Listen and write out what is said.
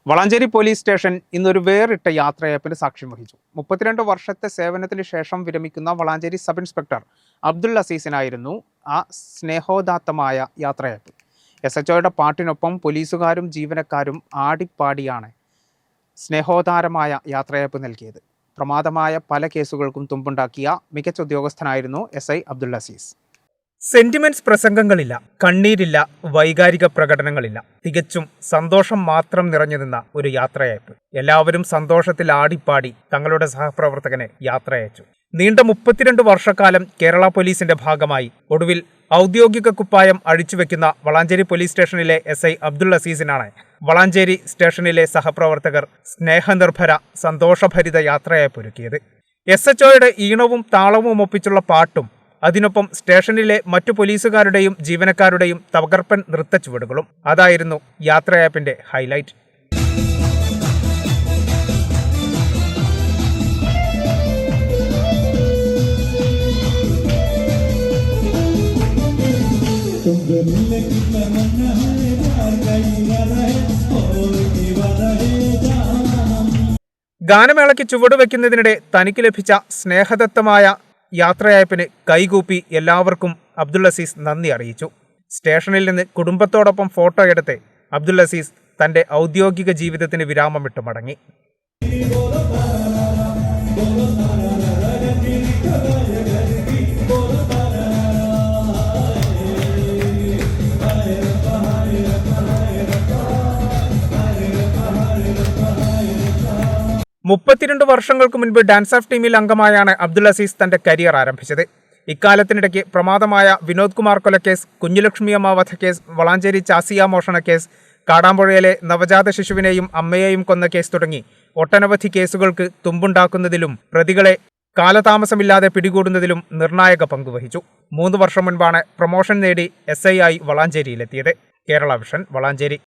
Valanchery police station ഇന്നൊരു വേറിട്ട യാത്രയയപ്പിന് സാക്ഷ്യം വഹിച്ചു. 32 വർഷത്തെ സേവനത്തിന് ശേഷം വിരമിക്കുന്ന വളാഞ്ചേരി സബ് ഇൻസ്പെക്ടർ അബ്ദുൽ അസീസിനായിരുന്നു ആ സ്നേഹോദാത്തമായ യാത്രയയപ്പ്. SHOയുടെ പാട്ടിനൊപ്പം പോലീസുകാരും ജീവനക്കാരും ആടിപ്പാടിയാണ് സ്നേഹോദാരമായ യാത്രയയപ്പ് നൽകിയത്. പ്രമാദമായ പല കേസുകൾക്കും തുമ്പുണ്ടാക്കിയ മികച്ച ഉദ്യോഗസ്ഥനായിരുന്നു SI അബ്ദുൽ അസീസ്. സെന്റിമെന്റ്സ് പ്രസംഗങ്ങളില്ല, കണ്ണീരില്ല, വൈകാരിക പ്രകടനങ്ങളില്ല. തികച്ചും സന്തോഷം മാത്രം നിറഞ്ഞു നിന്ന ഒരു യാത്രയയപ്പ്. എല്ലാവരും സന്തോഷത്തിൽ ആടിപ്പാടി തങ്ങളുടെ സഹപ്രവർത്തകനെ യാത്രയച്ചു. നീണ്ട 32 വർഷക്കാലം കേരള പോലീസിന്റെ ഭാഗമായി ഒടുവിൽ ഔദ്യോഗിക കുപ്പായം അഴിച്ചുവെക്കുന്ന വളാഞ്ചേരി പോലീസ് സ്റ്റേഷനിലെ SI അബ്ദുൽ അസീസിനാണ് വളാഞ്ചേരി സ്റ്റേഷനിലെ സഹപ്രവർത്തകർ സ്നേഹനിർഭര സന്തോഷഭരിത യാത്രയയപ്പൊരുക്കിയത്. SHOയുടെ ഈണവും താളവും ഒപ്പിച്ചുള്ള പാട്ടും അതിനൊപ്പം സ്റ്റേഷനിലെ മറ്റു പോലീസുകാരുടെയും ജീവനക്കാരുടെയും തകർപ്പൻ നൃത്തച്ചുവടുകളും അതായിരുന്നു യാത്രയയപ്പിന്റെ ഹൈലൈറ്റ്. ഗാനമേളയ്ക്ക് ചുവടുവെക്കുന്നതിനിടെ തനിക്ക് ലഭിച്ച സ്നേഹദത്തമായ യാത്രയയപ്പിന് കൈകൂപ്പി എല്ലാവർക്കും അബ്ദുൽ അസീസ് നന്ദി അറിയിച്ചു. സ്റ്റേഷനിൽ നിന്ന് കുടുംബത്തോടൊപ്പം ഫോട്ടോ എടുത്ത് അബ്ദുൽ അസീസ് തന്റെ ഔദ്യോഗിക ജീവിതത്തിന് വിരാമമിട്ട് മടങ്ങി. മുപ്പത്തിരണ്ട് വർഷങ്ങൾക്ക് മുൻപ് ഡാൻസ് ഓഫ് ടീമിൽ അംഗമായാണ് അബ്ദുൽ അസീസ് തന്റെ കരിയർ ആരംഭിച്ചത്. ഇക്കാലത്തിനിടയ്ക്ക് പ്രമാദമായ വിനോദ് കുമാർ കൊലക്കേസ്, കുഞ്ഞുലക്ഷ്മിയമ്മ വധക്കേസ്, വളാഞ്ചേരി ചാസിയ മോഷണക്കേസ്, കാടാമ്പുഴയിലെ നവജാത ശിശുവിനെയും അമ്മയെയും കൊന്ന കേസ് തുടങ്ങി ഒട്ടനവധി കേസുകൾക്ക് തുമ്പുണ്ടാക്കുന്നതിലും പ്രതികളെ കാലതാമസമില്ലാതെ പിടികൂടുന്നതിലും നിർണായക പങ്കുവഹിച്ചു. 3 വർഷം മുൻപാണ് പ്രൊമോഷൻ നേടി SI ആയി വളാഞ്ചേരിയിലെത്തിയത്. കേരള വിഷൻ, വളാഞ്ചേരി.